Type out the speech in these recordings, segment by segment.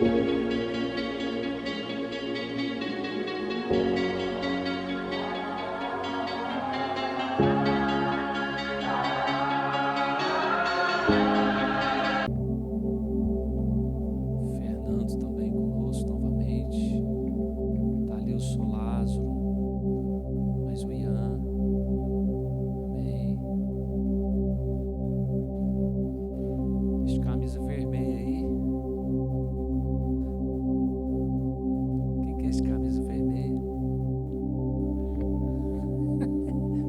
Fernando também conosco novamente. Tá ali o Sou Lázaro, mais o Ian. Amém. Deixa camisa vermelha aí. Quem quer esse camisa vermelha?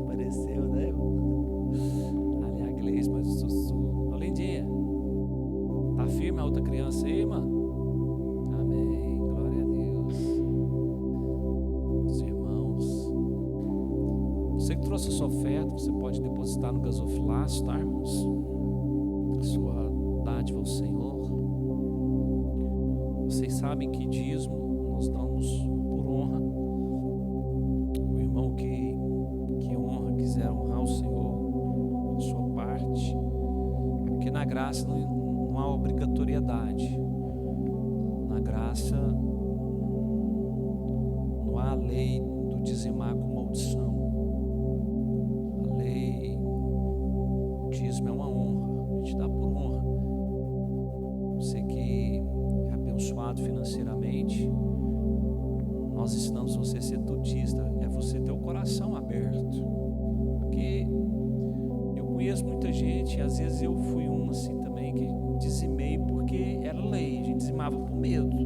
Apareceu, né? Ali a Gleice, mas o Sussu. Ô, lindinha. Tá firme a outra criança aí, mano? Amém. Glória a Deus. Os irmãos. Você que trouxe a sua oferta, você pode depositar no gasofilácio, tá, irmãos? A sua dádiva ao Senhor. Vocês sabem que dízimo nós damos por honra. O irmão que honra, quiser honrar o Senhor, a sua parte. Porque na graça não há obrigatoriedade. Na graça não há a lei do dizimar com maldição. A lei, o dízimo é uma honra, a gente dá por honra. Você que é abençoado financeiramente, nós ensinamos você a ser dotista, é você ter o coração aberto. Porque eu conheço muita gente, e às vezes eu fui um assim também, que dizimei porque era lei, a gente dizimava por medo,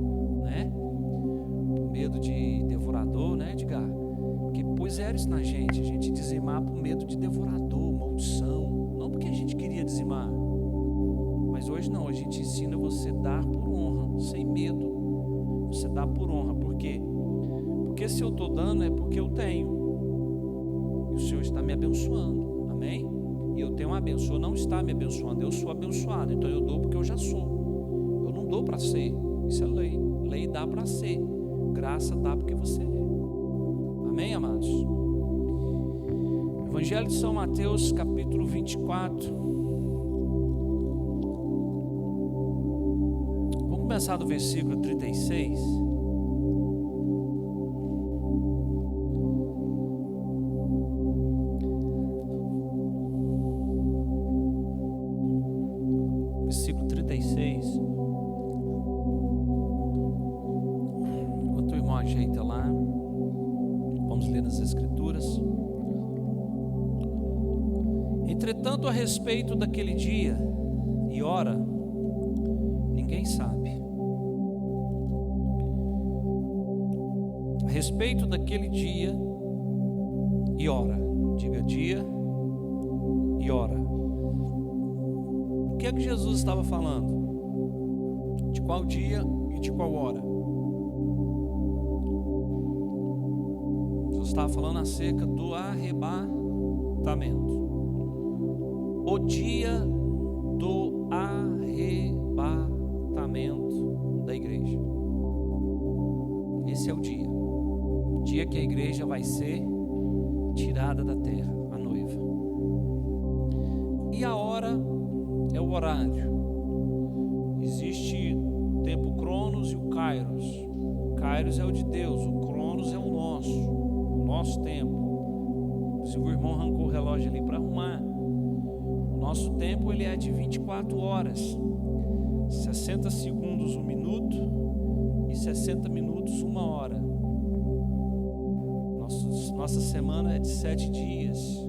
né? Por medo de devorador, né, Edgar? Porque puseram isso na gente, a gente dizimar por medo de devorador, maldição, não porque a gente queria dizimar. Mas hoje não, a gente ensina você a dar por honra, sem medo. Você dá por honra, por quê? Porque se eu estou dando é porque eu tenho, e o Senhor está me abençoando, amém? E eu tenho uma benção, o Senhor não está me abençoando, eu sou abençoado, então eu dou porque eu já sou. Eu não dou para ser, isso é lei. Lei dá para ser, graça dá porque você é. Amém, amados? Evangelho de São Mateus, capítulo 24. Vamos começar do versículo 36. Versículo 36. Enquanto o irmão ajeita lá, vamos ler nas Escrituras. Entretanto, a respeito daquele dia e hora, ninguém sabe. A respeito daquele dia e hora, diga dia e hora. O que é que Jesus estava falando? De qual dia e de qual hora? Jesus estava falando acerca do arrebatamento. O dia do arrebatamento da igreja. Esse é o dia. O dia que a igreja vai ser tirada da terra, a noiva. E a hora é o horário. Existe o tempo Cronos e o Kairos. O Kairos é o de Deus, o Cronos é o nosso tempo. Se o irmão arrancou o relógio ali para arrumar. O nosso tempo ele é de 24 horas, 60 segundos 1 minuto e 60 minutos 1 hora. Nossa semana é de 7 dias,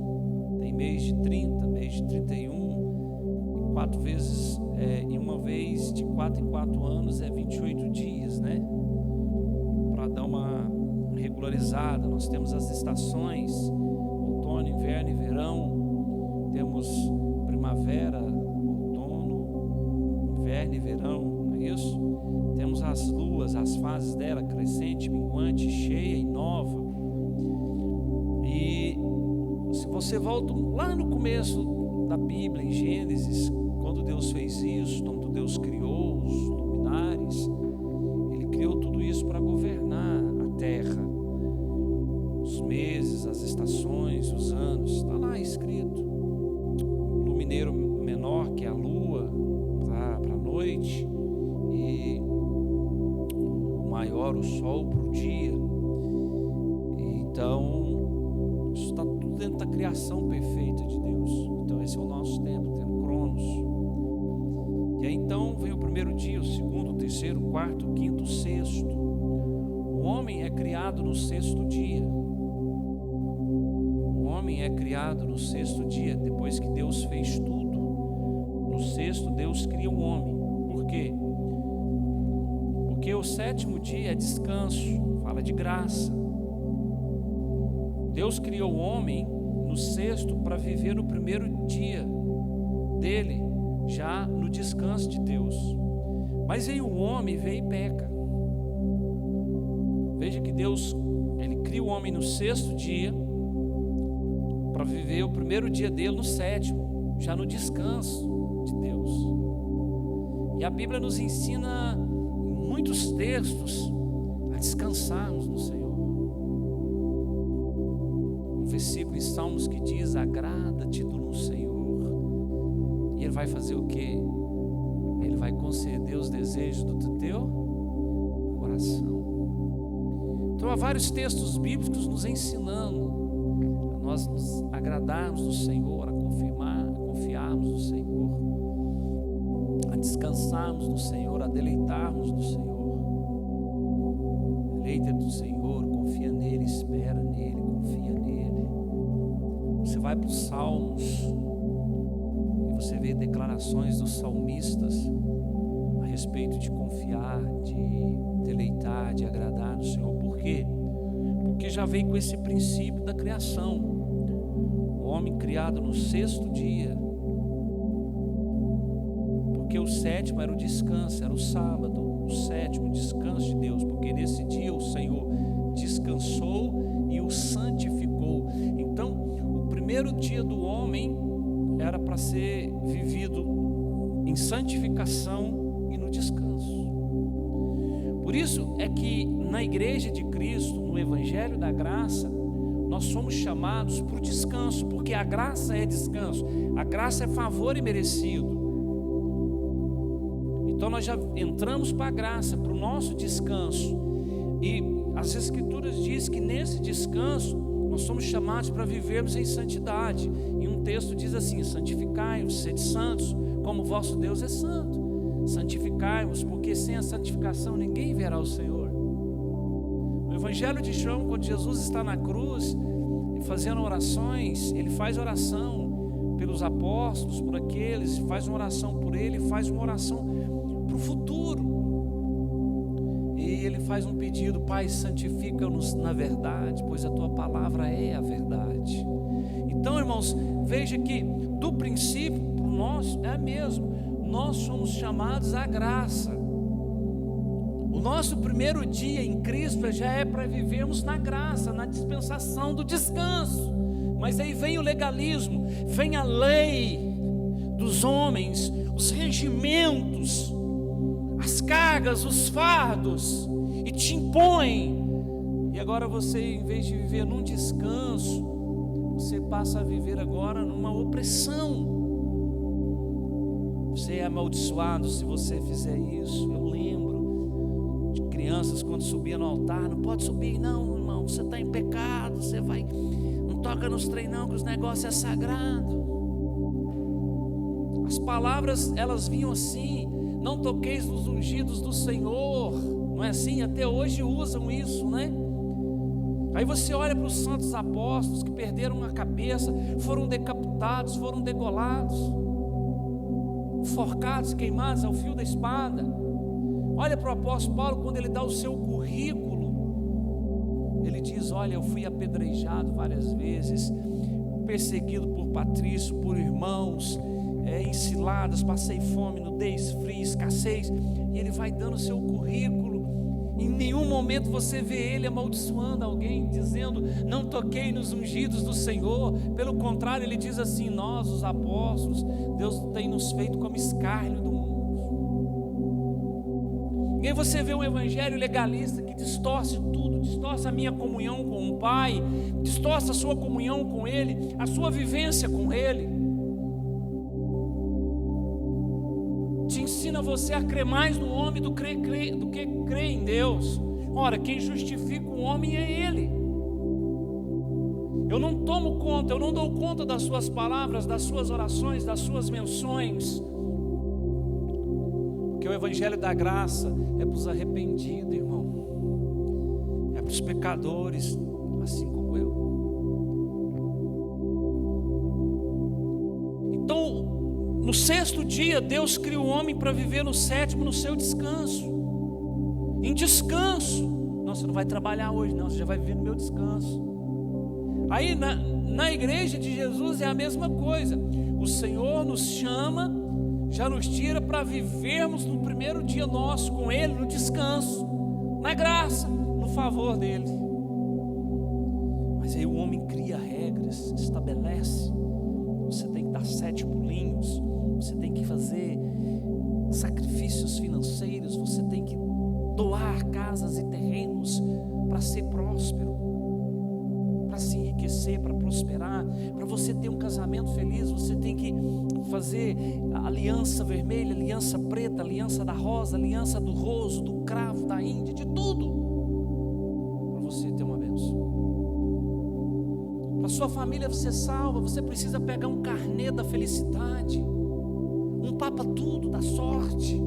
tem mês de 30, mês de 31, 4 vezes, e uma vez de 4 em 4 anos é 28 dias, né? Para dar uma regularizada, nós temos as estações, outono, inverno e verão, temos primavera, outono, inverno e verão, não é isso? Temos as luas, as fases dela, crescente, minguante, cheia e nova. E se você volta lá no começo da Bíblia, em Gênesis, quando Deus fez isso, quando Deus criou os luminares, Ele criou tudo isso para governar a terra, os meses, as estações, os anos, está lá escrito. O lumineiro menor, que é a lua, para a noite, e melhor o sol para o dia. Então, isso está tudo dentro da criação perfeita de Deus. Então esse é o nosso tempo, tem um cronos. E aí então vem o primeiro dia, o segundo, o terceiro, o quarto, o quinto, o sexto. O homem é criado no sexto dia. O homem é criado no sexto dia, depois que Deus fez tudo. No sexto, Deus cria o homem. Por quê? Porque o sétimo dia é descanso, fala de graça. Deus criou o homem no sexto para viver no primeiro dia dele, já no descanso de Deus. Mas aí o homem veio e peca. Veja que Deus, ele cria o homem no sexto dia para viver o primeiro dia dele no sétimo, já no descanso de Deus. E a Bíblia nos ensina em muitos textos a descansarmos no Senhor. Um versículo em Salmos que diz: agrada-te no Senhor, e Ele vai fazer o quê? Ele vai conceder os desejos do teu coração. Então há vários textos bíblicos nos ensinando a nós nos agradarmos do Senhor, a confiarmos no Senhor, a descansarmos no Senhor, a deleitarmos no Senhor. Deleita do Senhor, confia nele, espera nele, confia nele. Você vai para os Salmos e você vê declarações dos salmistas a respeito de confiar, de deleitar, de agradar no Senhor. Por quê? Porque já veio com esse princípio da criação. O homem criado no sexto dia, porque o sétimo era o descanso, era o sábado. O sétimo, o descanso de Deus, porque nesse dia o Senhor descansou e o santificou. Então, o primeiro dia do homem era para ser vivido em santificação e no descanso. Por isso é que na igreja de Cristo, no Evangelho da Graça, nós somos chamados para o descanso, porque a graça é descanso, a graça é favor imerecido. Então nós já entramos para a graça, para o nosso descanso. E as Escrituras dizem que nesse descanso nós somos chamados para vivermos em santidade. E um texto diz assim: santificai-vos, sede santos, como o vosso Deus é santo. Santificai-vos, porque sem a santificação ninguém verá o Senhor. No Evangelho de João, quando Jesus está na cruz, fazendo orações, ele faz oração pelos apóstolos, por aqueles, faz uma oração por ele, faz uma oração para o futuro. E ele faz um pedido: Pai, santifica-nos na verdade, pois a tua palavra é a verdade. Então, irmãos, veja que do princípio para o nosso é mesmo. Nós somos chamados à graça. O nosso primeiro dia em Cristo já é para vivermos na graça, na dispensação do descanso. Mas aí vem o legalismo, vem a lei dos homens, os regimentos, as cargas, os fardos, e te impõe. E agora você, em vez de viver num descanso, você passa a viver agora numa opressão. Você é amaldiçoado se você fizer isso. Eu lembro de crianças quando subia no altar: não pode subir não, irmão, você está em pecado, você vai, não toca nos trem não, que os negócios é sagrado. As palavras, elas vinham assim: não toqueis nos ungidos do Senhor. Não é assim? Até hoje usam isso, né? Aí você olha para os santos apóstolos que perderam a cabeça, foram decapitados, foram degolados, enforcados, queimados ao fio da espada. Olha para o apóstolo Paulo, quando ele dá o seu currículo, ele diz: olha, eu fui apedrejado várias vezes, perseguido por patrício, por irmãos, enciladas, passei fome, nudez, frio, escassez. E ele vai dando o seu currículo. Em nenhum momento você vê ele amaldiçoando alguém, dizendo: não toquei nos ungidos do Senhor. Pelo contrário, ele diz assim: nós, os apóstolos, Deus tem nos feito como escárnio do mundo. E aí você vê um evangelho legalista que distorce tudo, distorce a minha comunhão com o Pai, distorce a sua comunhão com Ele, a sua vivência com Ele. Te ensina você a crer mais no homem do que crer em Deus. Ora, quem justifica o homem é Ele. Eu não tomo conta, eu não dou conta das suas palavras, das suas orações, das suas menções. Porque o Evangelho da Graça é para os arrependidos, irmão. É para os pecadores, assim como eu. Então, no sexto dia, Deus criou o homem para viver no sétimo, no seu descanso. Em descanso. Não, você não vai trabalhar hoje, não, você já vai viver no meu descanso. Aí na igreja de Jesus é a mesma coisa. O Senhor nos chama, já nos tira para vivermos no primeiro dia nosso com Ele, no descanso, na graça, no favor dEle. Mas aí o homem cria regras, estabelece. Você tem que dar 7 pulinhos, você tem que fazer sacrifícios financeiros, você tem que doar casas e terrenos para ser próspero, para se enriquecer, para prosperar. Para você ter um casamento feliz, você tem que fazer a aliança vermelha, aliança preta, aliança da rosa, aliança do roso, do cravo, da índia, de tudo, para você ter uma bênção. Para sua família você salva, você precisa pegar um carnê da felicidade, um papa tudo da sorte.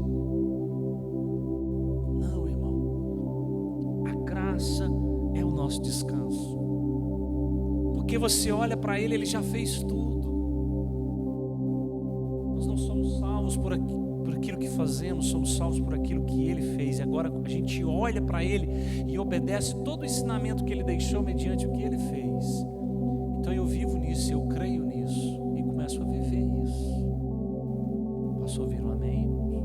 Não, irmão, a graça é o nosso descanso. Porque você olha para Ele, Ele já fez tudo. Nós não somos salvos por aquilo que fazemos, somos salvos por aquilo que Ele fez. E agora a gente olha para Ele e obedece todo o ensinamento que Ele deixou mediante o que Ele fez. Então eu vivo nisso, eu creio nisso e começo a viver isso. Posso ouvir um amém, irmãos?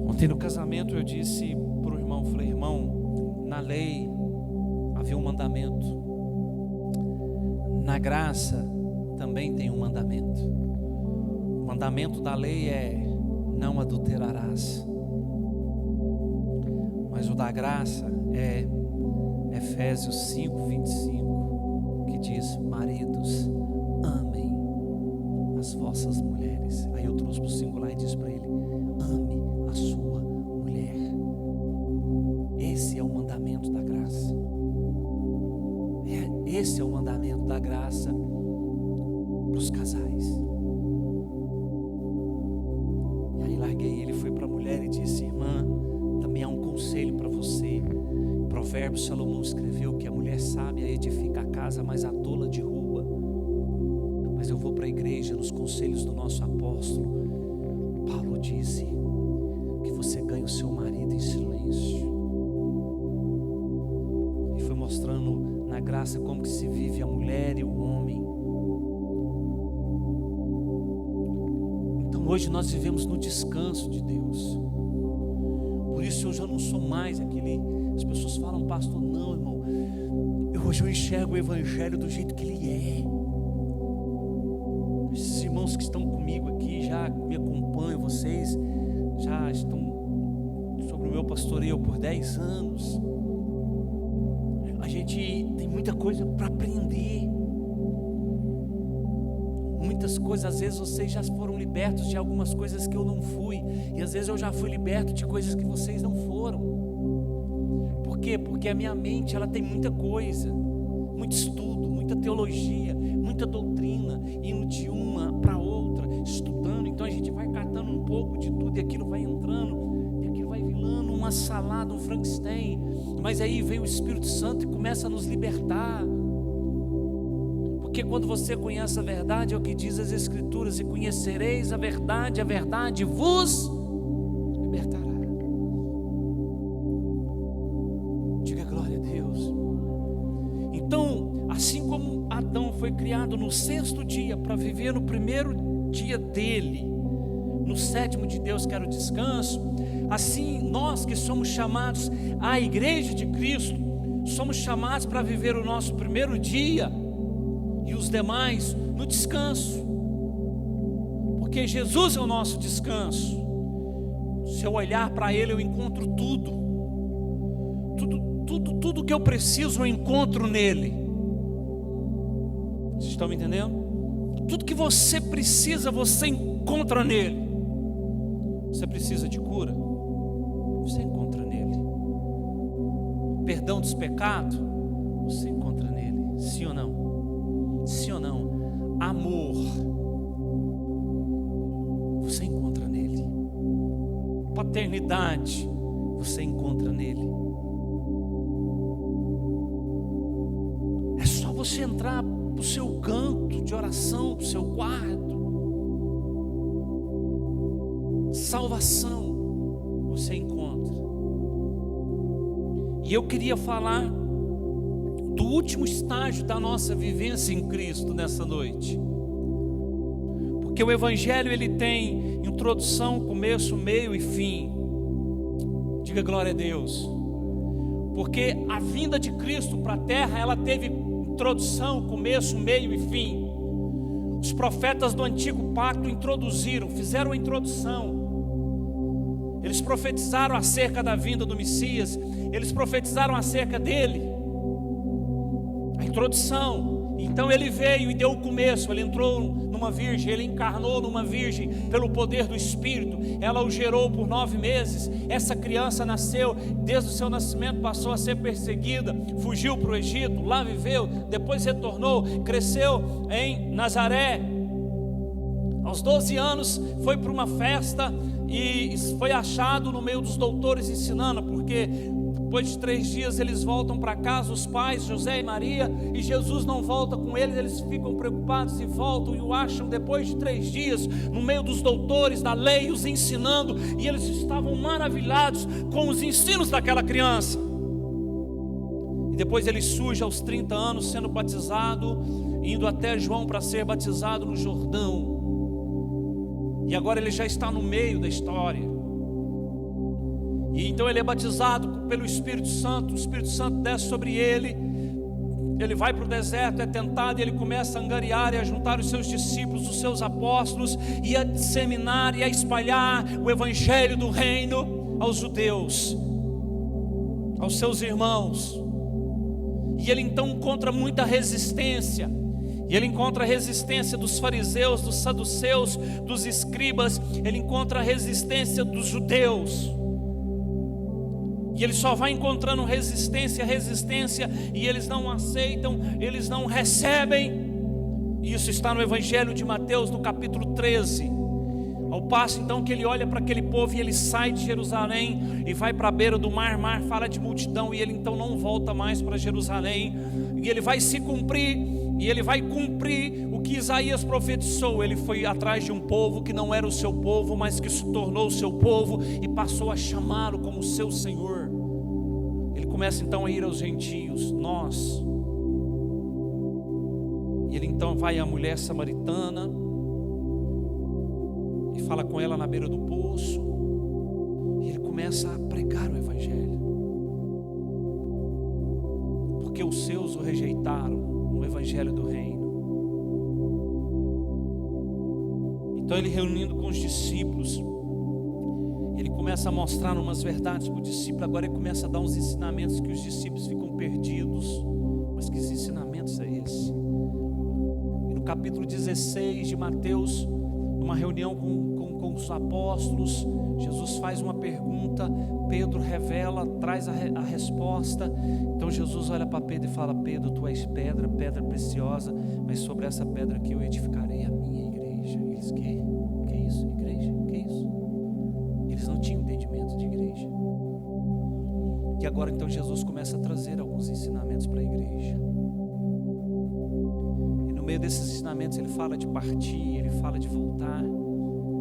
Ontem no casamento eu disse para o irmão, falei, irmão, na lei havia um mandamento, na graça também tem um mandamento. O mandamento da lei é: não adulterarás. Mas o da graça é Efésios 5:25, que diz: maridos, amem as vossas mulheres. Aí eu trouxe para o singular e disse para ele: ame a sua mulher. Esse é o mandamento da graça. Esse é o mandamento da graça para os casais. E aí larguei ele, fui para a mulher e disse: irmã, também há um conselho para você. Provérbios, Salomão escreveu que a mulher sábia edifica a casa, mas a tola derruba. Mas eu vou para a igreja, nos conselhos do nosso apóstolo Paulo disse que você ganha o seu marido em silêncio. E foi mostrando na graça como que se vive a mulher e o homem. Então hoje nós vivemos no descanso de Deus. Por isso eu já não sou mais aquele. As pessoas falam, pastor, não, irmão, hoje eu enxergo o evangelho do jeito que ele é. Esses irmãos que estão comigo aqui já me acompanham, vocês já estão sobre o meu pastoreio por 10 anos. A gente tem muita coisa para aprender. Muitas coisas, às vezes vocês já foram libertos de algumas coisas que eu não fui, e às vezes eu já fui liberto de coisas que vocês não foram. Por quê? Porque a minha mente, ela tem muita coisa, muito estudo, muita teologia, muita doutrina, indo de uma para outra, estudando. Então a gente vai catando um pouco de tudo, e aquilo vai entrando, e aquilo vai virando uma salada, um Frankenstein. Mas aí vem o Espírito Santo e começa a nos libertar. Porque quando você conhece a verdade, é o que diz as Escrituras: e conhecereis a verdade vos libertará. Diga glória a Deus. Então, assim como Adão foi criado no sexto dia para viver no primeiro dia dele, no sétimo de Deus que era o descanso, assim nós que somos chamados à igreja de Cristo, somos chamados para viver o nosso primeiro dia e os demais no descanso, porque Jesus é o nosso descanso. Se eu olhar para Ele, eu encontro tudo que eu preciso eu encontro nele. Vocês estão me entendendo? Tudo que você precisa, você encontra nele. Você precisa de cura? você encontra nele. Perdão dos pecados, você encontra nele. Sim ou não? Sim ou não? Amor, você encontra nele. Paternidade, você encontra nele. É só você entrar para o seu canto de oração, para o seu quarto. Salvação você encontra. E eu queria falar do último estágio da nossa vivência em Cristo nessa noite. Porque o Evangelho ele tem introdução, começo, meio e fim. Diga glória a Deus. Porque a vinda de Cristo para a terra, ela teve introdução, começo, meio e fim. Os profetas do antigo pacto introduziram, fizeram a introdução. Eles profetizaram acerca da vinda do Messias, eles profetizaram acerca dele. A introdução. Então ele veio e deu o começo. Ele entrou numa virgem, ele encarnou numa virgem pelo poder do Espírito. Ela o gerou por 9 meses. Essa criança nasceu, desde o seu nascimento passou a ser perseguida, fugiu para o Egito, lá viveu, depois retornou, cresceu em Nazaré. Aos 12 anos foi para uma festa e foi achado no meio dos doutores ensinando, porque depois de 3 dias eles voltam para casa, os pais, José e Maria, e Jesus não volta com eles, eles ficam preocupados e voltam e o acham depois de 3 dias, no meio dos doutores da lei, os ensinando, e eles estavam maravilhados com os ensinos daquela criança. E depois ele surge aos 30 anos sendo batizado, indo até João para ser batizado no Jordão. E agora ele já está no meio da história. E então ele é batizado pelo Espírito Santo. O Espírito Santo desce sobre ele. Ele vai para o deserto, é tentado, e ele começa a angariar e a juntar os seus discípulos, os seus apóstolos, e a disseminar e a espalhar o evangelho do reino aos judeus, aos seus irmãos. E ele então encontra muita resistência. E ele encontra a resistência dos fariseus, dos saduceus, dos escribas. Ele encontra a resistência dos judeus. E ele só vai encontrando resistência, e eles não aceitam, eles não recebem. E isso está no Evangelho de Mateus, no capítulo 13. Ao passo então que ele olha para aquele povo e ele sai de Jerusalém e vai para a beira do mar, fala de multidão, e ele então não volta mais para Jerusalém. E ele vai se cumprir, e ele vai cumprir o que Isaías profetizou. Ele foi atrás de um povo que não era o seu povo, mas que se tornou o seu povo e passou a chamá-lo como seu Senhor. Ele começa então a ir aos gentios, nós. E ele então vai à mulher samaritana e fala com ela na beira do poço. E ele começa a pregar o Evangelho, porque os seus o rejeitaram no Evangelho do Reino. Então ele, reunindo com os discípulos, ele começa a mostrar umas verdades para o discípulo. Agora ele começa a dar uns ensinamentos que os discípulos ficam perdidos. Mas que ensinamentos é esse? E no capítulo 16 de Mateus, numa reunião com os apóstolos, Jesus faz uma pergunta, Pedro revela, traz a resposta. Então Jesus olha para Pedro e fala: Pedro, tu és pedra, pedra preciosa, mas sobre essa pedra que eu edificarei a minha igreja. Eles, que isso? Igreja? Que isso? Eles não tinham entendimento de igreja. E agora então Jesus começa a trazer alguns ensinamentos para a igreja. E no meio desses ensinamentos ele fala de partir, ele fala de voltar,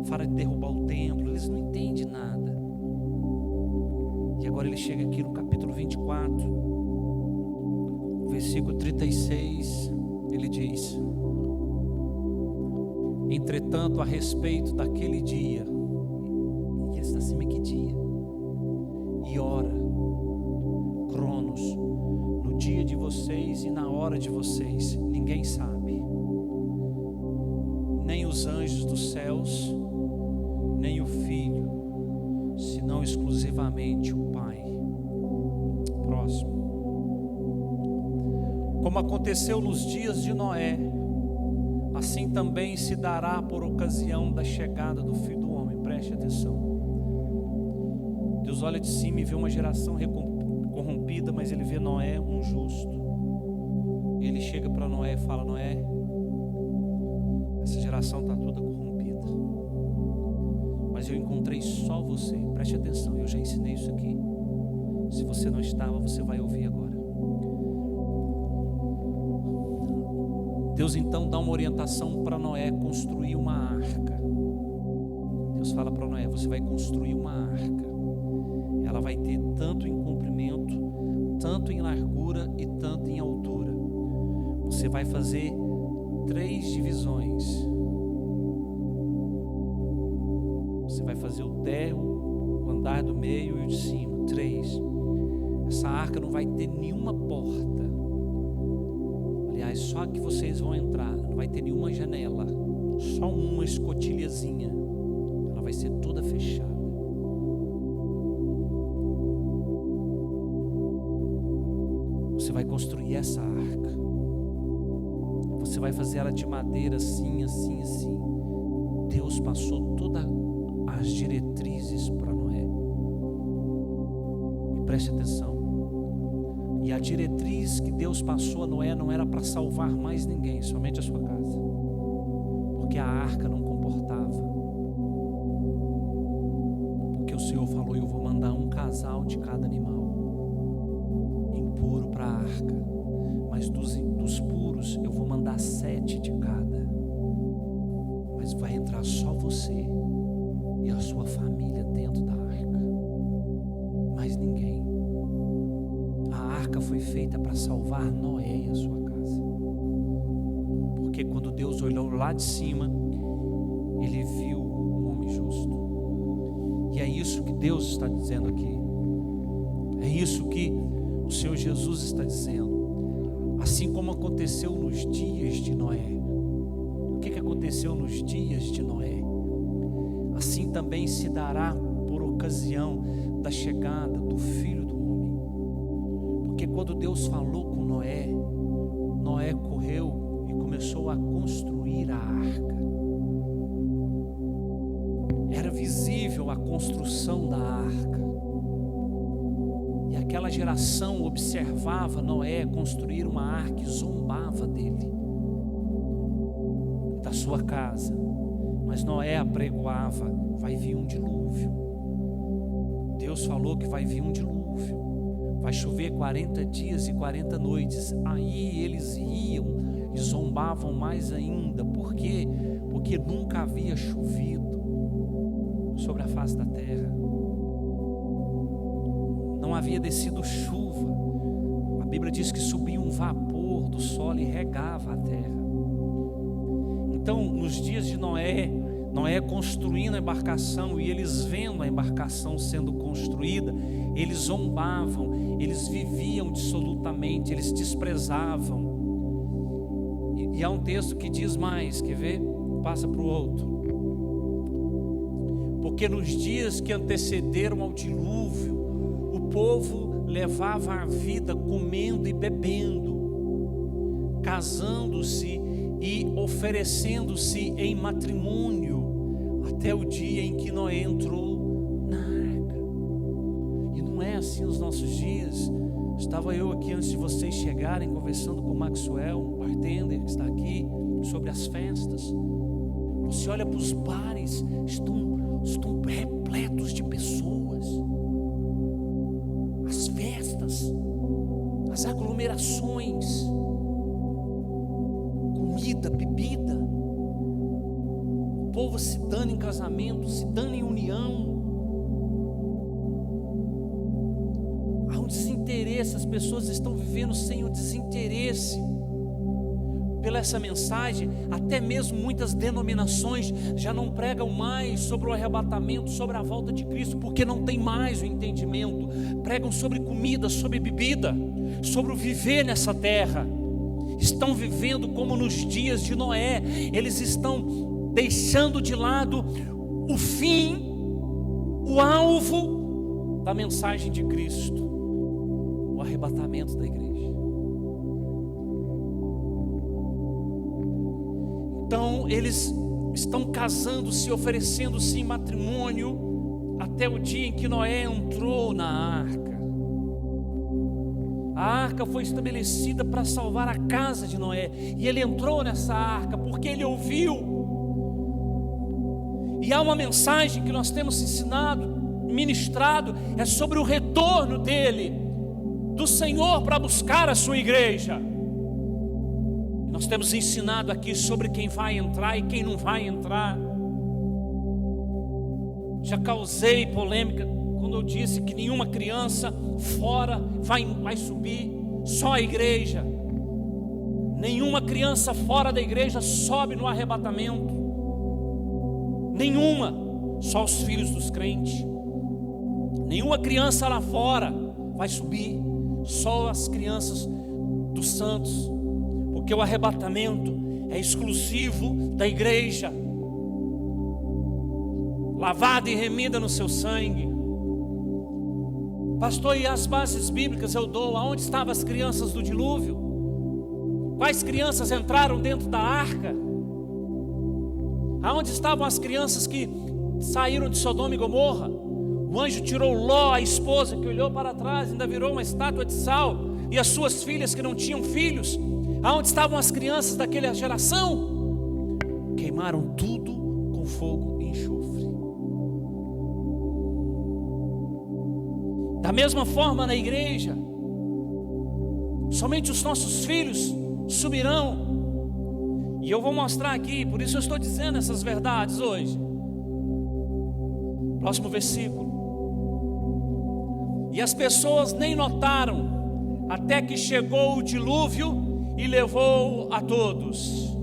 fala de derrubar o templo. Eles não entendem nada. E agora ele chega aqui no capítulo 24, versículo 36, ele diz: entretanto, a respeito daquele dia, e ele está assim, que dia? E hora, cronos, no dia de vocês e na hora de vocês, ninguém sabe, nem os anjos dos céus, nem o Filho, senão exclusivamente o Pai. Próximo. Como aconteceu nos dias de Noé, assim também se dará por ocasião da chegada do Filho do Homem. Preste atenção. Deus olha de cima e vê uma geração corrompida, mas Ele vê Noé, um justo. E Ele chega para Noé e fala: Noé, essa geração está toda corrompida, mas eu encontrei só você. Preste atenção, eu já ensinei isso aqui. Se você não estava, você vai ouvir agora. Deus então dá uma orientação para Noé construir uma arca. Deus fala para Noé: você vai construir uma arca. Ela vai ter tanto em comprimento, tanto em largura e tanto em altura. Você vai fazer 3 divisões. Você vai fazer o térreo, o andar do meio e o de cima. 3. Essa arca não vai ter nenhuma porta. Aliás, só que vocês vão entrar. Não vai ter nenhuma janela. Só uma escotilhazinha. Ela vai ser toda fechada. Você vai construir essa arca. Você vai fazer ela de madeira assim, assim, assim. Deus passou todas as diretrizes para Noé. E preste atenção. E a diretriz que Deus passou a Noé não era para salvar mais ninguém, somente a sua casa. Porque a arca não comportava. Porque o Senhor falou: eu vou mandar um casal de cada animal impuro para a arca, mas dos puros eu vou mandar 7 de cada. Mas vai entrar só você e a sua família dentro da arca, mais ninguém. A arca foi feita para salvar Noé e a sua casa. Porque quando Deus olhou lá de cima, Ele viu um homem justo. E é isso que Deus está dizendo aqui. É isso que o Senhor Jesus está dizendo. Assim como aconteceu nos dias de Noé. O que aconteceu nos dias de Noé? Assim também se dará por ocasião da chegada do Filho do Homem. Porque quando Deus falou com Noé, Noé correu e começou a construir a arca. Era visível a construção da arca. E aquela geração observava Noé construir uma arca e zombava dele, da sua casa. Mas Noé apregoava: vai vir um dilúvio. Deus falou que vai vir um dilúvio. Vai chover 40 dias e 40 noites. Aí eles riam e zombavam mais ainda. Por quê? Porque nunca havia chovido sobre a face da terra. Não havia descido chuva. A Bíblia diz que subia um vapor do solo e regava a terra. Então, nos dias de Noé construindo a embarcação e eles vendo a embarcação sendo construída, eles zombavam, eles viviam dissolutamente, eles desprezavam. E há um texto que diz mais, quer ver? Passa para o outro. Porque nos dias que antecederam ao dilúvio, o povo levava a vida comendo e bebendo, casando-se e oferecendo-se em matrimônio, até o dia em que Noé entrou na arca. E não é assim nos nossos dias. Estava eu aqui antes de vocês chegarem, conversando com o Maxwell, um bartender que está aqui, sobre as festas. Você olha para os bares, estão repletos de pessoas. As festas, as aglomerações, comida, bebida, o povo se dando em casamento, se dando em união. Há um desinteresse, as pessoas estão vivendo sem o desinteresse pela essa mensagem. Até mesmo muitas denominações já não pregam mais sobre o arrebatamento, sobre a volta de Cristo, porque não tem mais o entendimento. Pregam sobre comida, sobre bebida, sobre o viver nessa terra. Estão vivendo como nos dias de Noé. Eles estão deixando de lado o fim, o alvo da mensagem de Cristo, o arrebatamento da igreja. Então eles estão casando-se, oferecendo-se em matrimônio até o dia em que Noé entrou na arca. A arca foi estabelecida para salvar a casa de Noé, e ele entrou nessa arca porque ele ouviu. E há uma mensagem que nós temos ensinado, ministrado, é sobre o retorno dele, do Senhor, para buscar a sua igreja. Nós temos ensinado aqui sobre quem vai entrar e quem não vai entrar. Já causei polêmica quando eu disse que nenhuma criança fora vai subir, só a igreja. Nenhuma criança fora da igreja sobe no arrebatamento. Nenhuma, só os filhos dos crentes. Nenhuma criança lá fora vai subir, só as crianças dos santos, porque o arrebatamento é exclusivo da igreja, lavada e remida no seu sangue. Pastor, e as bases bíblicas eu dou? Aonde estavam as crianças do dilúvio? Quais crianças entraram dentro da arca? Aonde estavam as crianças que saíram de Sodoma e Gomorra? O anjo tirou Ló, a esposa, que olhou para trás, ainda virou uma estátua de sal, e as suas filhas que não tinham filhos. Aonde estavam as crianças daquela geração? Queimaram tudo com fogo e enxofre. Da mesma forma na igreja, somente os nossos filhos subirão. E eu vou mostrar aqui, por isso eu estou dizendo essas verdades hoje. Próximo versículo. E as pessoas nem notaram, até que chegou o dilúvio e levou a todos.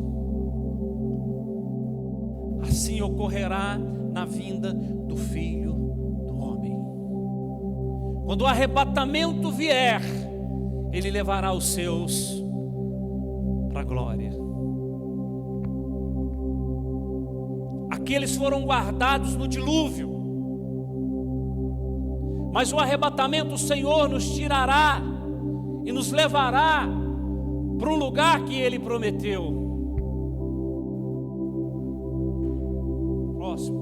Assim ocorrerá na vinda do Filho do Homem. Quando o arrebatamento vier, ele levará os seus para a glória. Aqueles foram guardados no dilúvio, mas o arrebatamento, o Senhor nos tirará e nos levará para um lugar que Ele prometeu. Próximo.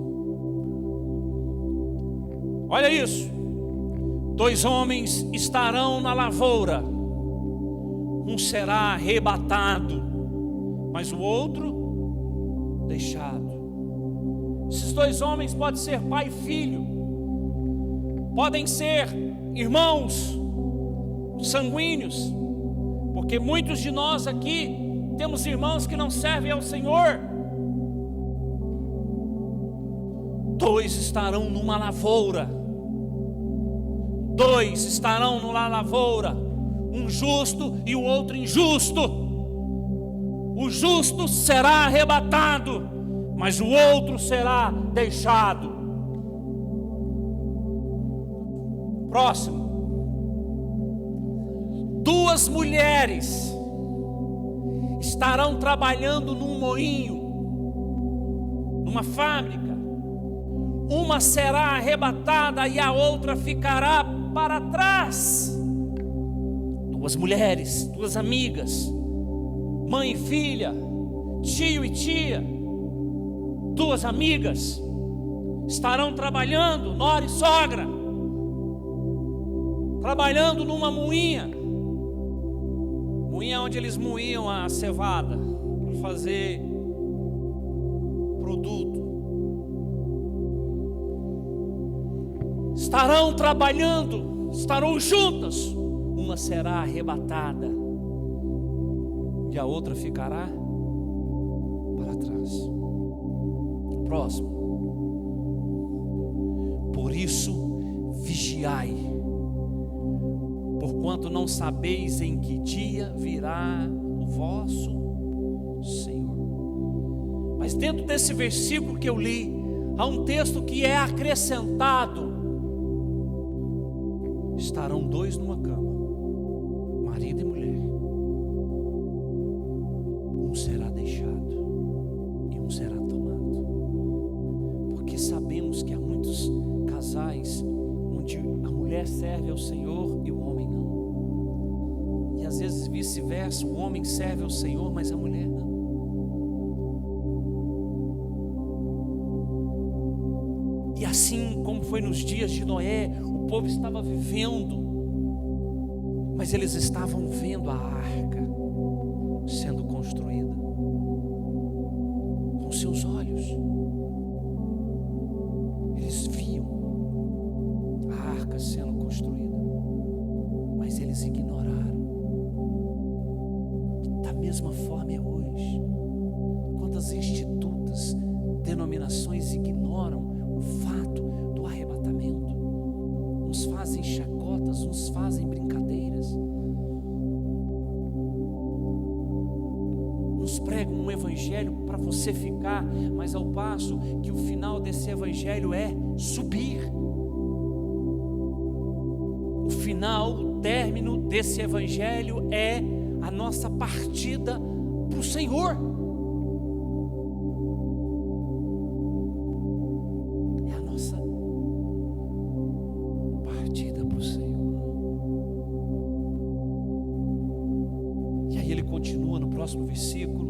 Olha isso. 2 homens estarão na lavoura. Um será arrebatado, mas o outro deixado. Esses 2 homens podem ser pai e filho, podem ser irmãos sanguíneos, porque muitos de nós aqui temos irmãos que não servem ao Senhor. 2 estarão numa lavoura. 2 estarão numa lavoura, um justo e o outro injusto. O justo será arrebatado, mas o outro será deixado. Próximo. 2 mulheres estarão trabalhando num moinho, numa fábrica. Uma será arrebatada e a outra ficará para trás. 2 mulheres, 2 amigas, mãe e filha, tio e tia, 2 amigas estarão trabalhando, nora e sogra, trabalhando numa moinha onde eles moíam a cevada para fazer produto. Estarão trabalhando, estarão juntas. Uma será arrebatada e a outra ficará para trás. Próximo. Por isso, vigiai, porquanto não sabeis em que dia virá o vosso Senhor. Mas dentro desse versículo que eu li, há um texto que é acrescentado. Estarão 2 numa cama, marido e mulher. Um será deixado e um será tomado. Porque sabemos que há muitos casais onde a mulher serve ao Senhor e o homem não. E às vezes vice-versa, o homem serve ao Senhor, mas a mulher não. E assim como foi nos dias de Noé. O povo estava vivendo, mas eles estavam vendo a arca sendo construída com seus olhos. Eles viam a arca sendo construída, mas eles ignoraram. Da mesma forma é hoje. Quantas institutas, denominações ignoram o fato do arrebatamento? Uns fazem chacotas, uns fazem brincadeiras, uns pregam um evangelho para você ficar, mas ao passo que o final desse evangelho é subir. O final, o término desse evangelho é a nossa partida para o Senhor. É a nossa partida para o Senhor. E aí ele continua no próximo versículo.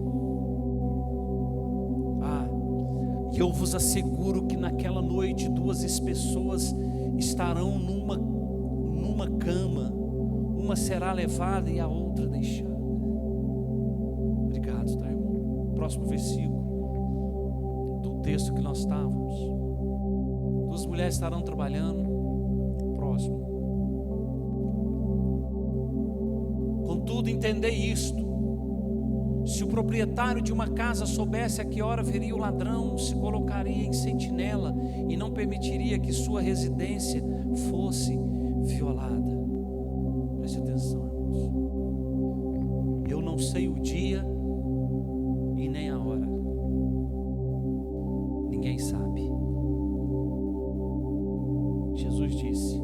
E eu vos asseguro que naquela noite 2 pessoas estarão numa cama, uma será levada e a outra deixada. Obrigado, tá, irmão? Próximo versículo do texto que nós estávamos. 2 mulheres estarão trabalhando. Próximo. Contudo, entendei isto: se o proprietário de uma casa soubesse a que hora viria o ladrão, se colocaria em sentinela e não permitiria que sua residência fosse violada. Preste atenção, irmãos. Eu não sei o dia e nem a hora. Ninguém sabe. Jesus disse: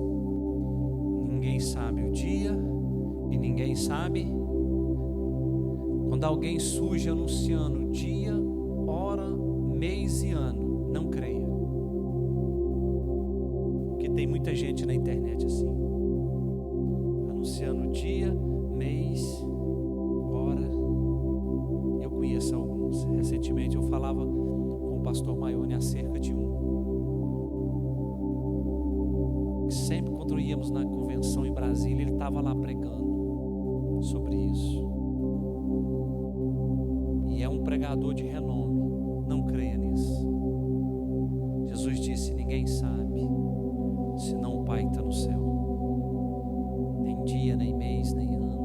ninguém sabe o dia e ninguém sabe. Quando alguém surge anunciando dia, hora, mês e ano, não creia. Porque tem muita gente na internet assim, anunciando dia, mês, hora. Eu conheço alguns. Recentemente eu falava com o pastor Maione acerca de um. Sempre quando íamos na convenção em Brasília, ele estava lá pregando sobre isso. E é um pregador de renome. Não creia nisso. Jesus disse: ninguém sabe, senão o Pai que está no céu. Nem dia, nem mês, nem ano.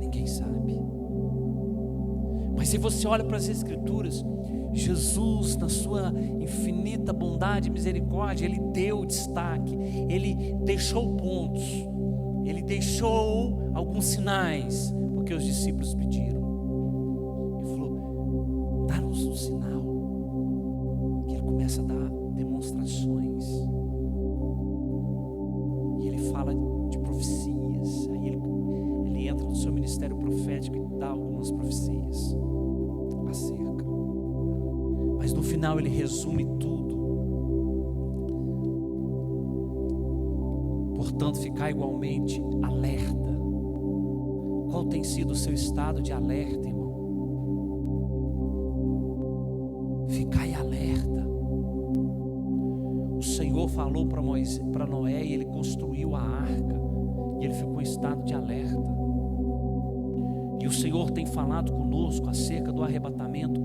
Ninguém sabe. Mas se você olha para as Escrituras, Jesus, na sua infinita bondade e misericórdia, Ele deu destaque, Ele deixou pontos, Ele deixou alguns sinais, porque os discípulos pediram. Um sinal, que ele começa a dar demonstrações, e ele fala de profecias. Aí ele entra no seu ministério profético e dá algumas profecias acerca, mas no final ele resume tudo. Portanto, ficar igualmente alerta. Qual tem sido o seu estado de alerta, irmão? Ficai alerta. O Senhor falou para Noé e ele construiu a arca, e ele ficou em estado de alerta. E o Senhor tem falado conosco acerca do arrebatamento.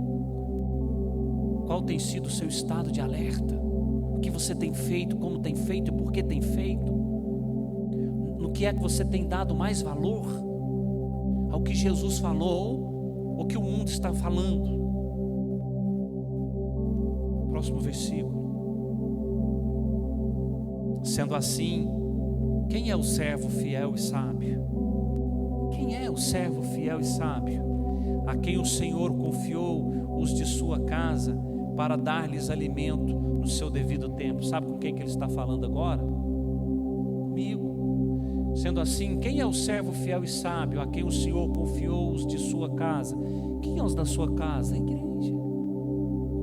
Qual tem sido o seu estado de alerta? O que você tem feito, como tem feito e por que tem feito? No que é que você tem dado mais valor? Ao que Jesus falou ou que o mundo está falando? Próximo versículo. Sendo assim, quem é o servo fiel e sábio? Quem é o servo fiel e sábio? A quem o Senhor confiou os de sua casa para dar-lhes alimento no seu devido tempo. Sabe com quem que ele está falando agora? Comigo. Sendo assim, quem é o servo fiel e sábio a quem o Senhor confiou os de sua casa? Quem é os da sua casa? A igreja.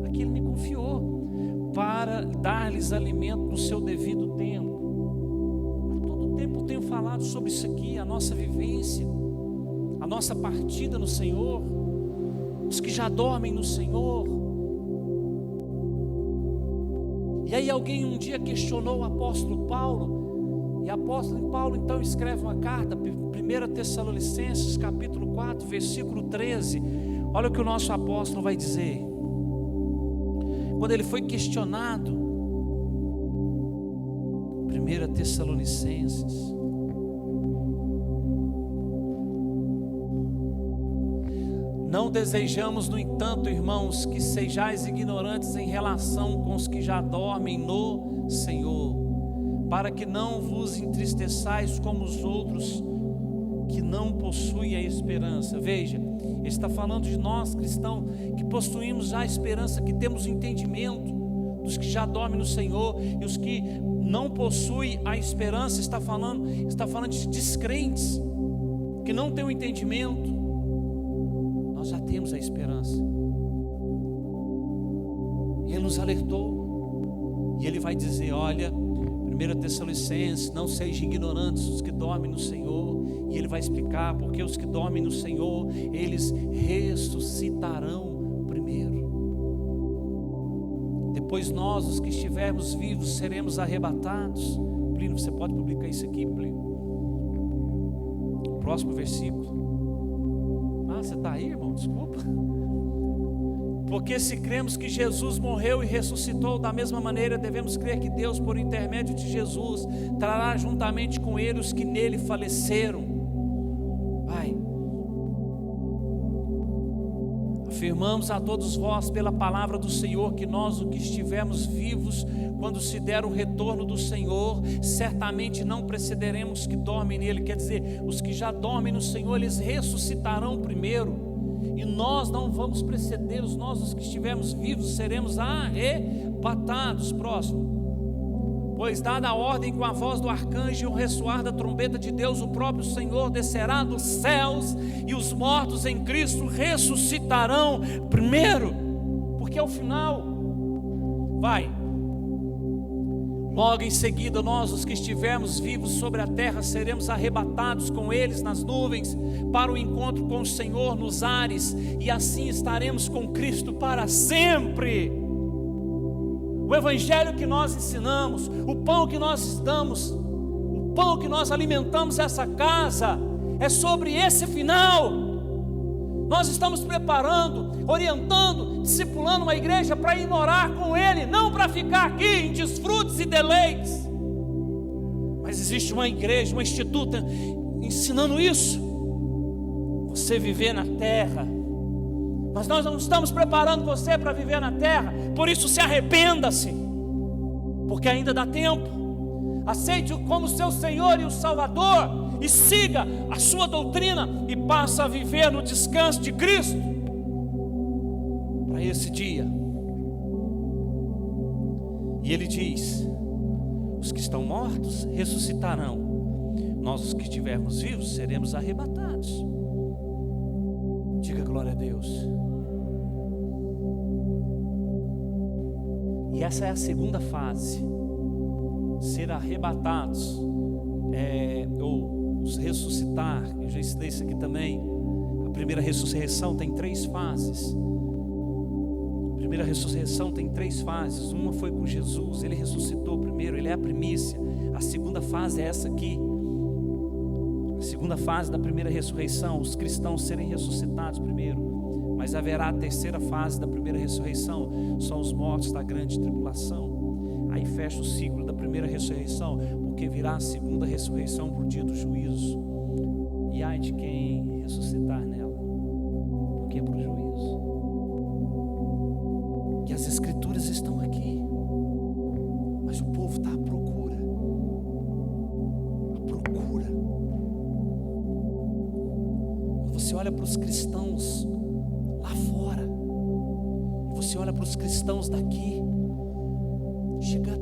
Aqui ele me confiou para dar-lhes alimento no seu devido tempo. A todo tempo eu tenho falado sobre isso aqui, a nossa vivência, a nossa partida no Senhor, os que já dormem no Senhor. E aí alguém um dia questionou o apóstolo Paulo, e o apóstolo Paulo então escreve uma carta, 1 Tessalonicenses capítulo 4, versículo 13. Olha o que o nosso apóstolo vai dizer. Quando ele foi questionado, 1 Tessalonicenses, não desejamos, no entanto, irmãos, que sejais ignorantes em relação com os que já dormem no Senhor, para que não vos entristeçais como os outros que não possuem a esperança. Veja, ele está falando de nós cristãos que possuímos já a esperança, que temos o entendimento, dos que já dormem no Senhor, e os que não possuem a esperança, está falando de descrentes, que não têm o entendimento. Nós já temos a esperança. Ele nos alertou, e ele vai dizer: olha, 1 Tessalonicenses, não sejam ignorantes os que dormem no Senhor. E ele vai explicar porque os que dormem no Senhor, eles ressuscitarão primeiro. Depois nós, os que estivermos vivos, seremos arrebatados. Plínio, você pode publicar isso aqui, Plínio? Próximo versículo. Ah, você está aí, irmão? Desculpa. Porque se cremos que Jesus morreu e ressuscitou, da mesma maneira devemos crer que Deus, por intermédio de Jesus, trará juntamente com ele os que nele faleceram. Pai, afirmamos a todos vós pela palavra do Senhor que nós, o que estivermos vivos, quando se der o retorno do Senhor, certamente não precederemos os que dormem nele. Quer dizer, os que já dormem no Senhor, eles ressuscitarão primeiro. E nós não vamos precedê-los, nós os que estivermos vivos seremos arrebatados. Próximo. Pois dada a ordem com a voz do arcanjo e o ressoar da trombeta de Deus, o próprio Senhor descerá dos céus, e os mortos em Cristo ressuscitarão primeiro, porque ao final, logo em seguida, nós, os que estivermos vivos sobre a terra, seremos arrebatados com eles nas nuvens, para o encontro com o Senhor nos ares, e assim estaremos com Cristo para sempre. O evangelho que nós ensinamos, o pão que nós damos, o pão que nós alimentamos essa casa, é sobre esse final. Nós estamos preparando, orientando, discipulando uma igreja para ir morar com Ele, não para ficar aqui em desfrutes e deleites. Mas existe uma igreja, uma instituto ensinando isso. Você viver na terra. Mas nós não estamos preparando você para viver na terra. Por isso se arrependa-se, porque ainda dá tempo. Aceite-o como seu Senhor e o Salvador, e siga a sua doutrina, e passa a viver no descanso de Cristo, para esse dia. E ele diz: os que estão mortos ressuscitarão, nós os que estivermos vivos seremos arrebatados. Diga glória a Deus. E essa é a segunda fase. Ser arrebatados, ou ressuscitar. Eu já ensinei isso aqui também. A primeira ressurreição tem 3 fases. A primeira ressurreição tem 3 fases. Uma foi com Jesus, ele ressuscitou primeiro, ele é a primícia. A segunda fase é essa aqui. A segunda fase da primeira ressurreição, os cristãos serem ressuscitados primeiro. Mas haverá a terceira fase da primeira ressurreição, são os mortos da grande tribulação. Aí fecha o ciclo da primeira ressurreição, porque virá a segunda ressurreição por dia do juízo. E ai de quem ressuscitar nela, porque é para o juízo. E as escrituras estão aqui, mas o povo está à procura. Quando você olha para os cristãos lá fora, e você olha para os cristãos daqui, chega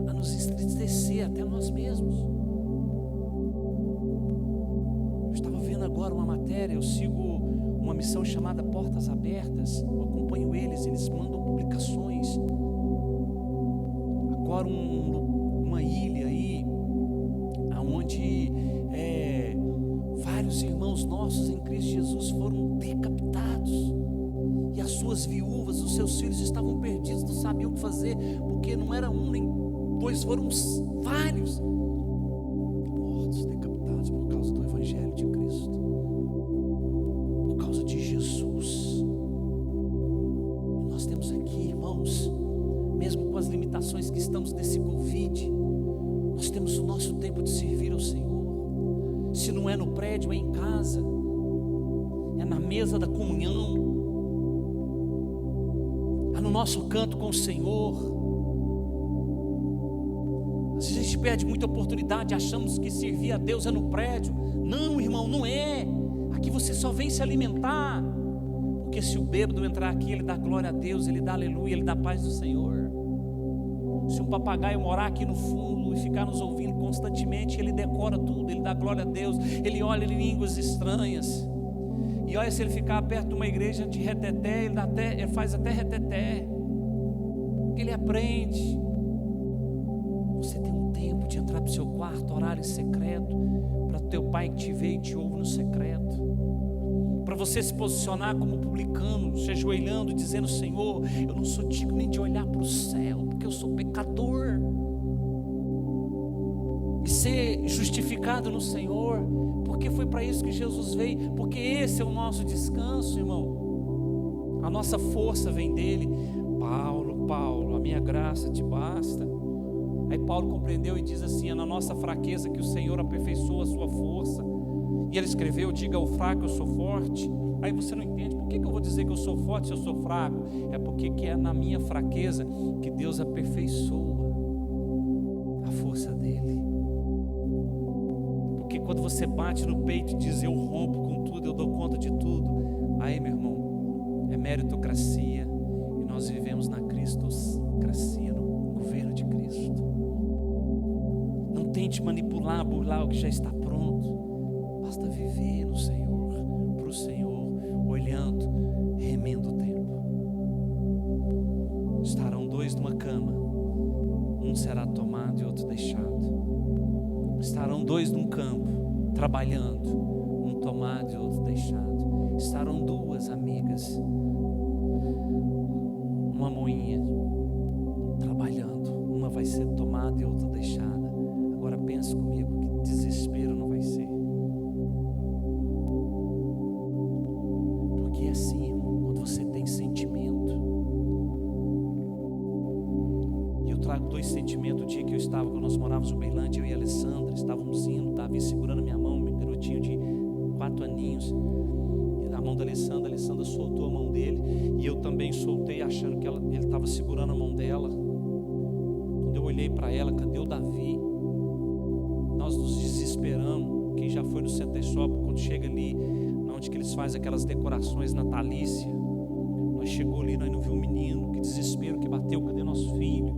a nos entristecer até nós mesmos. Eu estava vendo agora uma matéria, eu sigo uma missão chamada Portas Abertas, eu acompanho eles mandam publicações. Agora uma ilha aí, onde vários irmãos nossos em Cristo Jesus foram decapitados, e as suas viúvas, os seus filhos estavam perdidos, não sabiam o que fazer, porque não era um nem dois, foram vários mortos, decapitados por causa do Evangelho de Cristo, por causa de Jesus. Nós temos aqui, irmãos, mesmo com as limitações que estamos desse Covid, nós temos o nosso tempo de servir ao Senhor. Se não é no prédio, é em casa, é na mesa da comunhão, é no nosso canto com o Senhor. Às vezes a gente perde muita oportunidade, achamos que servir a Deus é no prédio. Não, irmão, não é. Aqui você só vem se alimentar, porque se o bêbado entrar aqui, ele dá glória a Deus, ele dá aleluia, ele dá paz do Senhor. Se um papagaio morar aqui no fundo e ficar nos ouvindo constantemente, ele decora tudo, ele dá glória a Deus, ele olha em línguas estranhas. E olha, se ele ficar perto de uma igreja de reteté, ele faz até reteté, porque ele aprende. Você tem um tempo de entrar para o seu quarto, orar em secreto, para o teu pai que te vê e te ouve no secreto, para você se posicionar como publicano, se ajoelhando, dizendo: Senhor, eu não sou digno nem de olhar para o céu, porque eu sou pecador, e ser justificado no Senhor, porque foi para isso que Jesus veio, porque esse é o nosso descanso, irmão. A nossa força vem dele. Paulo, a minha graça te basta. Aí Paulo compreendeu e diz assim: é na nossa fraqueza que o Senhor aperfeiçoa a sua força. E ele escreveu: diga ao fraco, eu sou forte. Aí você não entende, por que eu vou dizer que eu sou forte se eu sou fraco? É porque que é na minha fraqueza que Deus aperfeiçoa a força dele. Porque quando você bate no peito e diz: eu rompo com tudo, eu dou conta de tudo, aí, meu irmão, é meritocracia, e nós vivemos na cristocracia, no governo de Cristo. Não tente manipular, burlar o que já está pronto. Basta viver no Senhor, para o Senhor, olhando, remendo o tempo. Estarão dois numa cama, um será tomado e outro deixado. Estarão dois num campo, trabalhando, um tomado e outro deixado. Estarão duas amigas numa moinha, trabalhando, uma vai ser tomada e outra deixada. Agora pense comigo, que desespero não vai ser. Porque é assim, irmão, quando você tem sentimento. E eu trago dois sentimentos. O dia que eu estava, quando nós morávamos em Uberlândia, eu e a Alessandra estávamos indo, Davi segurando minha mão, meu garotinho de 4 aninhos, e na mão da Alessandra, a Alessandra soltou a mão dele, e eu também soltei, achando que ele estava segurando a mão dela. Quando eu olhei para ela: cadê o Davi? Nós nos desesperamos. Quem já foi no Center Shop, quando chega ali, onde que eles fazem aquelas decorações natalícias, nós chegou ali, nós não vimos o menino, que desespero que bateu, cadê nosso filho?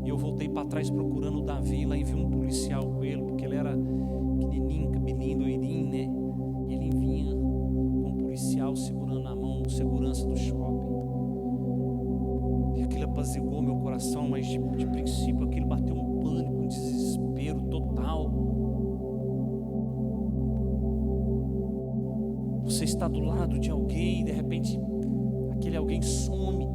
E eu voltei para trás procurando o Davi, lá e vi um policial com ele, porque ele era pequenininho, cabelinho, doidinho, né? E ele vinha com um policial segurando na mão, segurança do shopping. E aquilo apaziguou meu coração, mas de princípio aquilo bateu um pânico, um desespero total. Você está do lado de alguém e de repente aquele alguém some,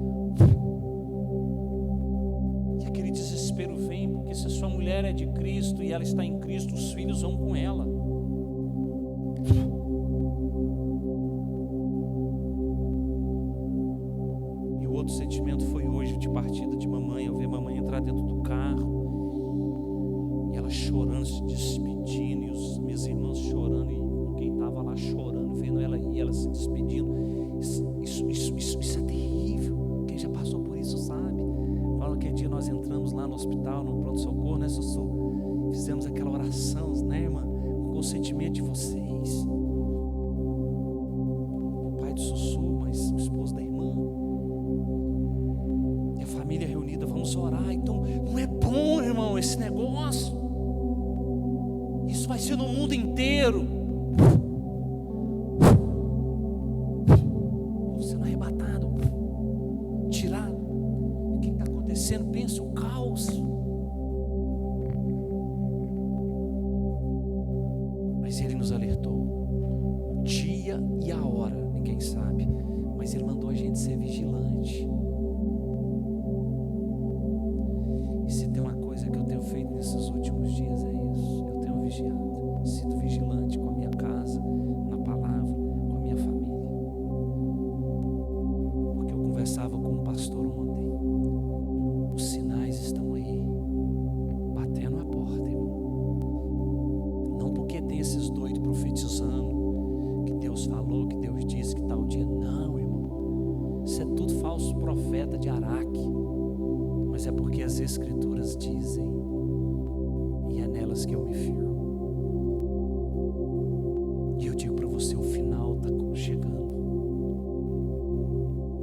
e aquele desespero vem, porque se a sua mulher é de Cristo e ela está em Cristo, os filhos vão com ela. E o outro sentimento foi hoje, de partida de mamãe. Eu vi a mamãe entrar dentro do carro, e ela chorando, se despedindo, e os meus irmãos chorando, e quem estava lá chorando, vendo ela e ela se despedindo. Isso é terrível. Quem já passou por isso sabe. Fala que dia nós entramos lá no hospital, no pronto-socorro, né, Sussu? Fizemos aquela oração, né, irmã? Com o consentimento de vocês. O pai do Sussu, mas o esposo da irmã. E a família reunida, vamos orar. Então, não é bom, irmão, esse negócio. Isso vai ser no mundo inteiro. Sendo arrebatado, tirado. O que está acontecendo? Pensa o caos. Mas ele nos alertou. O dia e a hora, ninguém sabe. Mas ele mandou a gente ser vigilante. Escrituras dizem, e é nelas que eu me firmo. E eu digo para você, o final está chegando.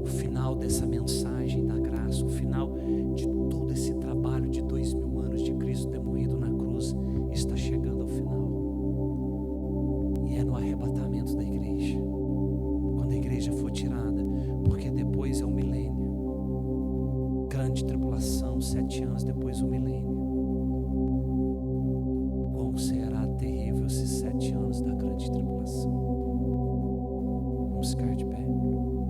O final dessa mensagem da graça, o final de todo esse trabalho de 2000 anos de Cristo ter morrido na cruz, está chegando ao final. E é no arrebatamento da igreja, quando a igreja for tirada, porque depois é o milênio. Grande tribulação, 7 anos depois o milênio.